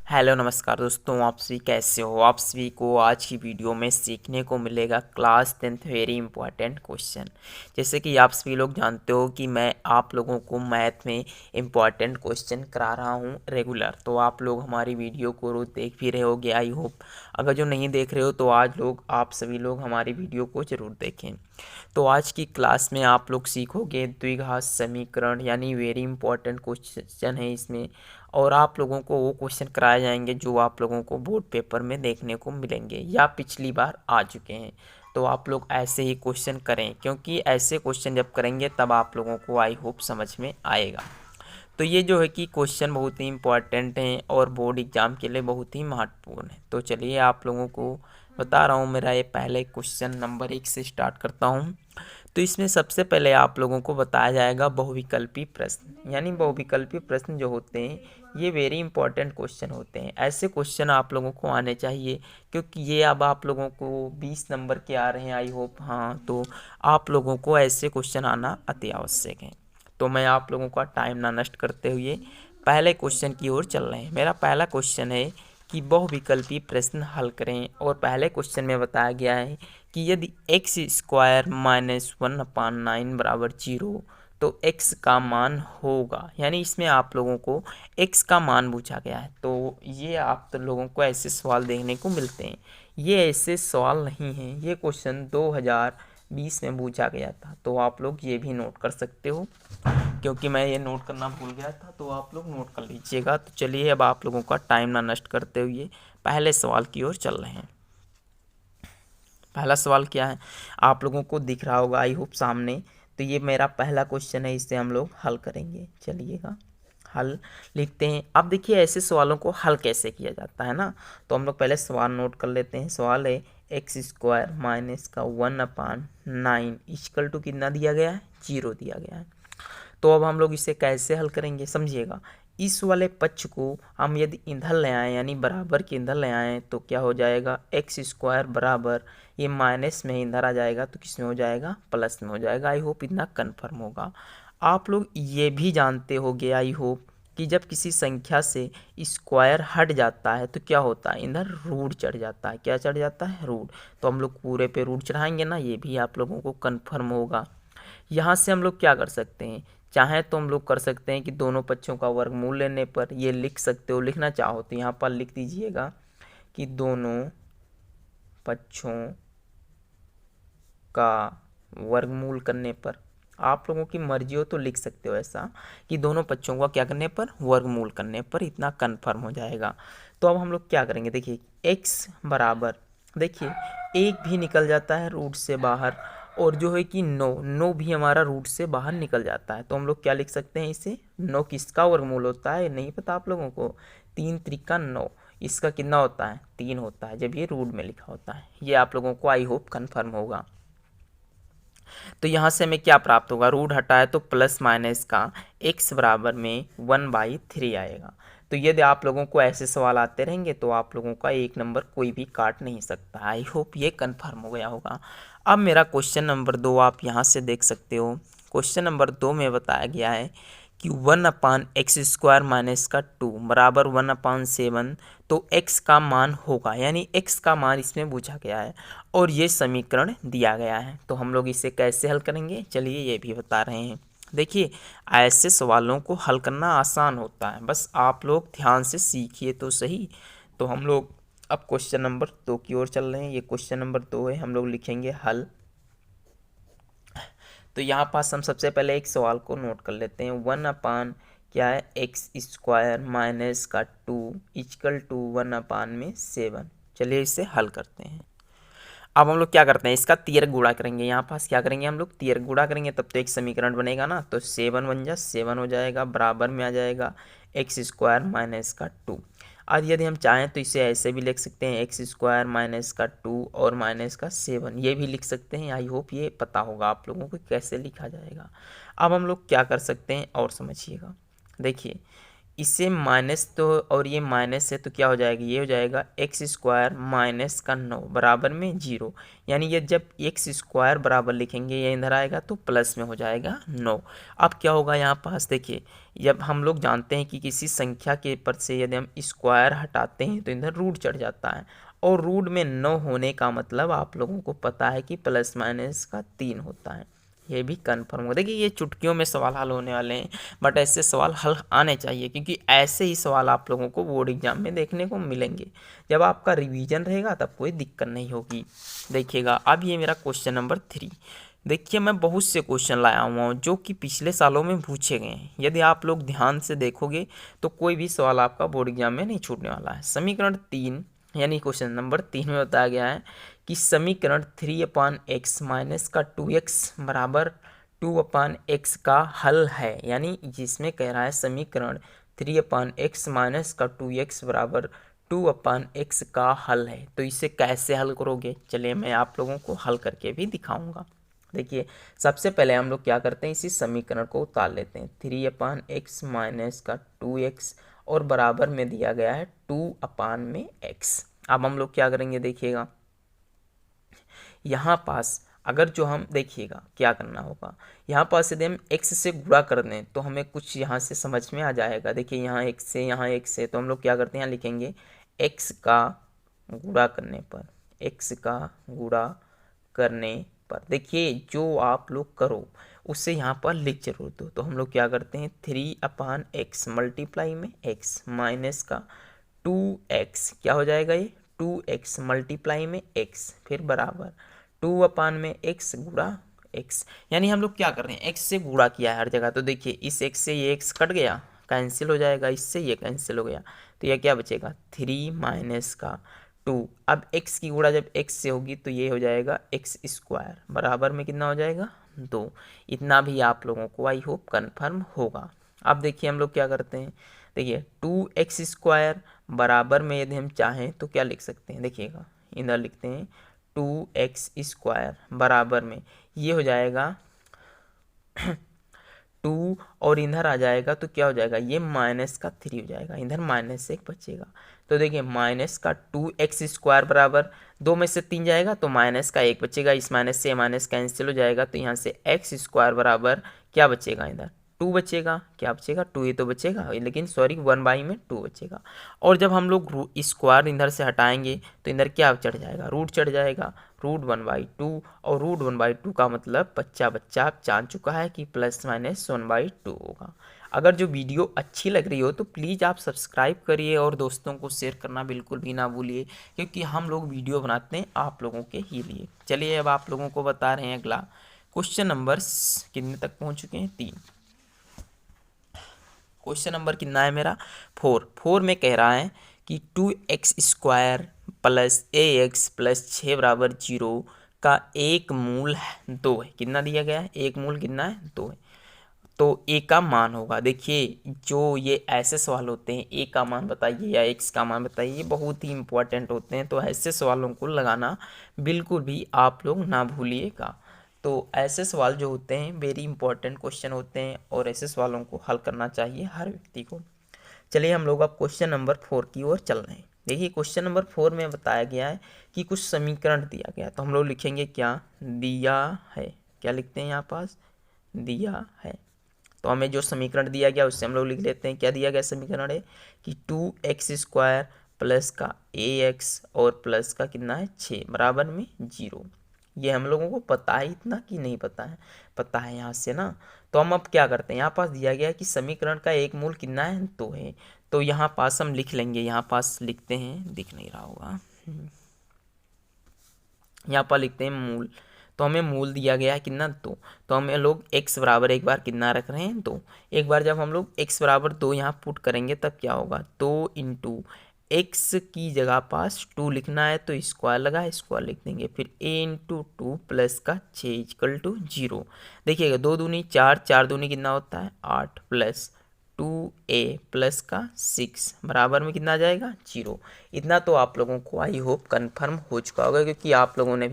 Hello नमस्कार दोस्तों, आप सभी कैसे हो। आप सभी को आज की वीडियो में सीखने को मिलेगा class 10th very important question. जैसे कि आप सभी लोग जानते हो कि मैं आप लोगों को मैथ में इंपॉर्टेंट क्वेश्चन करा रहा हूं रेगुलर। तो आप लोग हमारी वीडियो को रोज देख भी रहे होगे आई होप। अगर जो नहीं देख रहे हो तो आज आप सभी लोग हमारी वीडियो को ज़रूर देखें। तो आज की क्लास में आप लोग सीखोगे द्विघात समीकरण, यानी वेरी इंपॉर्टेंट क्वेश्चन है इसमें। और आप लोगों को वो क्वेश्चन कराए जाएंगे जो आप लोगों को बोर्ड पेपर में देखने को मिलेंगे या पिछली बार आ चुके हैं। तो आप लोग ऐसे ही क्वेश्चन करें, क्योंकि ऐसे क्वेश्चन जब करेंगे तब आप लोगों को आई होप समझ में आएगा। तो ये जो है कि क्वेश्चन बहुत ही इंपॉर्टेंट हैं और बोर्ड एग्जाम के लिए बहुत ही महत्वपूर्ण है। तो चलिए आप लोगों को बता रहा हूँ। मेरा ये पहले क्वेश्चन नंबर 1 से स्टार्ट करता हूँ। तो इसमें सबसे पहले आप लोगों को बताया जाएगा बहुविकल्पी प्रश्न। यानी बहुविकल्पी प्रश्न जो होते हैं ये वेरी इंपॉर्टेंट क्वेश्चन होते हैं। ऐसे क्वेश्चन आप लोगों को आने चाहिए, क्योंकि ये अब आप लोगों को 20 नंबर के आ रहे हैं आई होप। हाँ, तो आप लोगों को ऐसे क्वेश्चन आना अति आवश्यक है। तो मैं आप लोगों का टाइम ना नष्ट करते हुए पहले क्वेश्चन की ओर चल रहे हैं। मेरा पहला क्वेश्चन है कि बहुविकल्पी प्रश्न हल करें। और पहले क्वेश्चन में बताया गया है कि यदि एक्स स्क्वायर माइनस 1/9 बराबर 0 तो x का मान होगा। यानी इसमें आप लोगों को x का मान पूछा गया है। तो ये आप तो लोगों को ऐसे सवाल देखने को मिलते हैं। ये ऐसे सवाल नहीं हैं, ये क्वेश्चन 2020 में पूछा गया था। तो आप लोग ये भी नोट कर सकते हो, क्योंकि मैं ये नोट करना भूल गया था। तो आप लोग नोट कर लीजिएगा। तो चलिए अब आप लोगों का टाइम ना नष्ट करते हुए पहले सवाल की ओर चल रहे हैं। पहला सवाल क्या है आप लोगों को दिख रहा होगा आई होप सामने। तो ये मेरा पहला क्वेश्चन है, इसे हम लोग हल करेंगे। चलिएगा हल लिखते हैं। अब देखिए ऐसे सवालों को हल कैसे किया जाता है ना। तो हम लोग पहले सवाल नोट कर लेते हैं। सवाल है एक्स स्क्वायर माइनस का 1/9 इक्वल टू कितना दिया गया है, 0 दिया गया है। तो अब हम लोग इसे कैसे हल करेंगे समझिएगा। इस वाले पक्ष को हम यदि इधर ले आएँ, यानी बराबर के इधर ले आएँ, तो क्या हो जाएगा एक्स स्क्वायर बराबर ये माइनस में इधर आ जाएगा तो किस में हो जाएगा, प्लस में हो जाएगा। आई होप इतना कन्फर्म होगा। आप लोग ये भी जानते होगे आई होप कि जब किसी संख्या से स्क्वायर हट जाता है तो क्या होता है, इधर रूट चढ़ जाता है। क्या चढ़ जाता है, रूट। तो हम लोग पूरे पे रूट चढ़ाएंगे ना, ये भी आप लोगों को कन्फर्म होगा। यहाँ से हम लोग क्या कर सकते हैं, चाहे तो हम लोग कर सकते हैं कि दोनों पक्षों का वर्गमूल लेने पर ये लिख सकते हो। लिखना चाहो तो यहाँ पर लिख दीजिएगा कि दोनों पक्षों का वर्गमूल करने पर। आप लोगों की मर्जी हो तो लिख सकते हो ऐसा कि दोनों पक्षों का क्या करने पर, वर्गमूल करने पर। इतना कन्फर्म हो जाएगा। तो अब हम लोग क्या करेंगे, देखिए x बराबर, देखिए एक भी निकल जाता है रूट से बाहर, और जो है कि 9 भी हमारा रूट से बाहर निकल जाता है। तो हम लोग क्या लिख सकते हैं इसे, 9 किसका वर्गमूल होता है नहीं पता आप लोगों को, 3 त्रिका 9। इसका कितना होता है, 3 होता है जब ये रूट में लिखा होता है। ये आप लोगों को आई होप कन्फर्म होगा। तो यहाँ से हमें क्या प्राप्त होगा, रूट हटाए तो प्लस माइनस का x बराबर में 1/3 आएगा। तो यदि आप लोगों को ऐसे सवाल आते रहेंगे तो आप लोगों का एक नंबर कोई भी काट नहीं सकता। आई होप ये कंफर्म हो गया होगा। अब मेरा क्वेश्चन नंबर 2 आप यहाँ से देख सकते हो। क्वेश्चन नंबर 2 में बताया गया है कि 1/x² माइनस का 2 बराबर 1/7। तो x का मान होगा, यानी x का मान इसमें पूछा गया है और ये समीकरण दिया गया है। तो हम लोग इसे कैसे हल करेंगे, चलिए ये भी बता रहे हैं। देखिए ऐसे सवालों को हल करना आसान होता है, बस आप लोग ध्यान से सीखिए तो सही। तो हम लोग अब क्वेश्चन नंबर 2 की ओर चल रहे हैं। ये क्वेश्चन नंबर 2 है, हम लोग लिखेंगे हल। तो यहाँ पास हम सबसे पहले एक सवाल को नोट कर लेते हैं। 1/ क्या है, x² माइनस का 2 इक्वल टू 1/7। चलिए इसे हल करते हैं। अब हम लोग क्या करते हैं, इसका तियर्क गुणा करेंगे। यहाँ पास क्या करेंगे, हम लोग तियर्क गुणा करेंगे तब तो एक समीकरण बनेगा ना। तो 7 बन जा 7 हो जाएगा, बराबर में आ जाएगा x² माइनस का 2। आज यदि हम चाहें तो इसे ऐसे भी लिख सकते हैं, x² माइनस का 2 और माइनस का 7, ये भी लिख सकते हैं। आई होप ये पता होगा आप लोगों को कैसे लिखा जाएगा। अब हम लोग क्या कर सकते हैं और समझिएगा। देखिए इसे माइनस तो और ये माइनस है तो क्या हो जाएगा, ये हो जाएगा एक्स स्क्वायर माइनस का 9 बराबर में 0। यानी ये जब एक्स स्क्वायर बराबर लिखेंगे ये इधर आएगा तो प्लस में हो जाएगा 9। अब क्या होगा यहाँ पास देखिए, जब हम लोग जानते हैं कि किसी संख्या के पर से यदि हम स्क्वायर हटाते हैं तो इधर रूट चढ़ जाता है, और रूट में 9 होने का मतलब आप लोगों को पता है कि प्लस माइनस का 3 होता है। ये भी कन्फर्म होगा। देखिए ये चुटकियों में सवाल हल होने वाले हैं, बट ऐसे सवाल हल आने चाहिए, क्योंकि ऐसे ही सवाल आप लोगों को बोर्ड एग्जाम में देखने को मिलेंगे। जब आपका रिवीजन रहेगा तब कोई दिक्कत नहीं होगी। देखिएगा अब ये मेरा क्वेश्चन नंबर 3। देखिए मैं बहुत से क्वेश्चन लाया हुआ हूँ जो कि पिछले सालों में पूछे गए हैं। यदि आप लोग ध्यान से देखोगे तो कोई भी सवाल आपका बोर्ड एग्जाम में नहीं छूटने वाला है। समीकरण 3 यानी क्वेश्चन नंबर 3 में बताया गया है कि समीकरण 3/x माइनस का 2x बराबर 2/x का हल है। यानी जिसमें कह रहा है समीकरण 3/x माइनस का 2x बराबर 2/x का हल है, तो इसे कैसे हल करोगे, चलिए मैं आप लोगों को हल करके भी दिखाऊंगा। देखिए सबसे पहले हम लोग क्या करते हैं, इसी समीकरण को उतार लेते हैं। 3/x माइनस का 2x और बराबर में दिया गया है 2/x। अब हम लोग क्या करेंगे, देखिएगा यहाँ पास अगर जो हम देखिएगा क्या करना होगा, यहाँ पास यदि हम x से गुणा कर दें तो हमें कुछ यहाँ से समझ में आ जाएगा। देखिए यहाँ x से यहाँ x से, तो हम लोग क्या करते हैं, यहाँ लिखेंगे x का गुणा करने पर, x का गुणा करने पर देखिए जो आप लोग करो उससे यहाँ पर लिख जरूर दो। तो हम लोग क्या करते हैं 3/x मल्टीप्लाई में x माइनस का 2x क्या हो जाएगा, ये 2x मल्टीप्लाई में x फिर बराबर 2/x गुणा x। यानी हम लोग क्या कर रहे हैं, x से गुणा किया है हर जगह, तो देखिए इस x से ये x कट गया, कैंसिल हो जाएगा, इससे ये कैंसिल हो गया, तो यह क्या बचेगा 3 माइनस का 2। अब x की गुणा जब x से होगी तो ये हो जाएगा x स्क्वायर बराबर में कितना हो जाएगा 2। इतना भी आप लोगों को आई होप कन्फर्म होगा। अब देखिए हम लोग क्या करते हैं, देखिए 2x स्क्वायर बराबर में यदि हम चाहें तो क्या लिख सकते हैं, देखिएगा इधर लिखते हैं 2x स्क्वायर बराबर में ये हो जाएगा 2 और इधर आ जाएगा तो क्या हो जाएगा, ये माइनस का 3 हो जाएगा, इधर माइनस से 1 बचेगा। तो देखिए माइनस का 2x स्क्वायर बराबर 2 में से 3 जाएगा तो माइनस का 1 बचेगा, इस माइनस से माइनस कैंसिल हो जाएगा, तो यहाँ से x स्क्वायर बराबर क्या बचेगा, इधर 2 बचेगा, क्या बचेगा 2 ही तो बचेगा, लेकिन सॉरी 1/2 बचेगा। और जब हम लोग स्क्वायर इधर से हटाएंगे तो इधर क्या चढ़ जाएगा, रूट चढ़ जाएगा, √1/2, और √1/2 का मतलब बच्चा बच्चा आप जान चुका है कि प्लस माइनस 1/2 होगा। अगर जो वीडियो अच्छी लग रही हो तो प्लीज़ आप सब्सक्राइब करिए और दोस्तों को शेयर करना बिल्कुल भी ना भूलिए, क्योंकि हम लोग वीडियो बनाते हैं आप लोगों के ही लिए। चलिए अब आप लोगों को बता रहे हैं अगला क्वेश्चन नंबर कितने तक पहुंच चुके हैं, 3। क्वेश्चन नंबर कितना है मेरा 4 में कह रहा है कि 2x square plus ax plus 6 बराबर 0 का एक मूल 2 है। कितना दिया गया है, एक मूल कितना है 2 है, तो a का मान होगा। देखिए जो ये ऐसे सवाल होते हैं a का मान बताइए या x का मान बताइए, ये बहुत ही इंपॉर्टेंट होते हैं, तो ऐसे सवालों को लगाना बिल्कुल भी आप लोग ना भूलिएगा। तो ऐसे सवाल जो होते हैं वेरी इंपॉर्टेंट क्वेश्चन होते हैं और ऐसे सवालों को हल करना चाहिए हर व्यक्ति को। चलिए हम लोग अब क्वेश्चन नंबर 4 की ओर चल रहे हैं। देखिए क्वेश्चन नंबर 4 में बताया गया है कि कुछ समीकरण दिया गया, तो हम लोग लिखेंगे क्या, दिया है, क्या लिखते हैं यहाँ पास, दिया है। तो हमें जो समीकरण दिया गया उससे हम लोग लिख लेते हैं, क्या दिया गया समीकरण है कि 2x स्क्वायर प्लस का ax और प्लस का कितना है 6 बराबर में 0। ये हम लोगों को पता है, इतना कि नहीं पता है, पता है यहाँ से ना। तो हम अब क्या करते हैं, यहाँ पास दिया गया है कि समीकरण का एक मूल कितना है 2 है, तो यहाँ पास हम लिख लेंगे, यहाँ पास लिखते हैं, दिख नहीं रहा होगा, यहाँ पर लिखते हैं मूल। तो हमें मूल दिया गया है कितना 2, तो हमें लोग x बराबर एक बार कितना रख रहे हैं 2। एक बार जब हम लोग x बराबर 2 यहाँ पुट करेंगे तब क्या होगा, 2 इंटू x की जगह पास 2 लिखना है तो स्क्वायर लगा, स्क्वायर लिख देंगे, फिर a इंटू 2 प्लस का 6 इक्वल टू 0। देखिएगा 2 दूनी 4, 4 दूनी कितना होता है 8 प्लस 2a प्लस का 6 बराबर में कितना आ जाएगा 0। इतना तो आप लोगों को आई होप कन्फर्म हो चुका होगा, क्योंकि आप लोगों ने